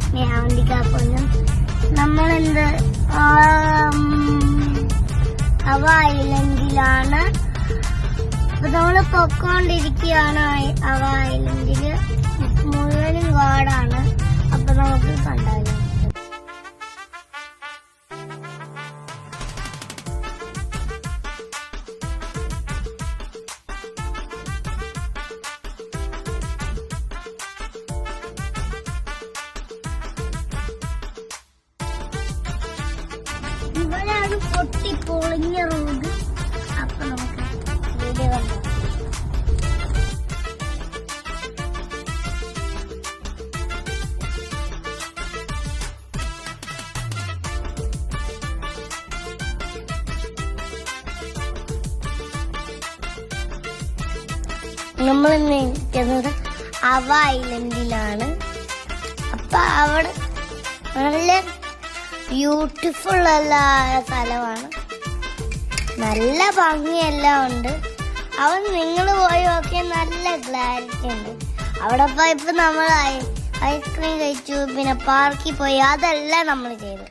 സ്നേഹാവന്തിക്കാപ്പൊന്നും നമ്മളെന്ത് അവ ഐലൻഡിലാണ്. അപ്പൊ നമ്മള് പൊക്കോണ്ടിരിക്കുകയാണ്. അവ ഐലൻഡില് മുഴുവനും കാടാണ്. അപ്പൊ നമുക്ക് കണ്ടാലും ഇവിടെയാണ് പൊട്ടിപ്പൊളിഞ്ഞ റോഡ്. അപ്പൊ നമുക്ക് വീഡിയോ കണ്ടോ. നമ്മൾ നിൽക്കുന്നത് അവ ഐലൻഡിലാണ്. അപ്പൊ അവിടെ നല്ല ബ്യൂട്ടിഫുൾ ആയ സ്ഥലമാണ്. നല്ല ഭംഗിയെല്ലാം ഉണ്ട്. അവൻ നിങ്ങൾ പോയി നോക്കിയാൽ നല്ല ക്ലാരിറ്റി ഉണ്ട്. അവിടെ പോയപ്പോ നമ്മൾ ഐസ്ക്രീം കഴിച്ചു, പിന്നെ പാർക്കിൽ പോയി. അതെല്ലാം നമ്മൾ ചെയ്തു.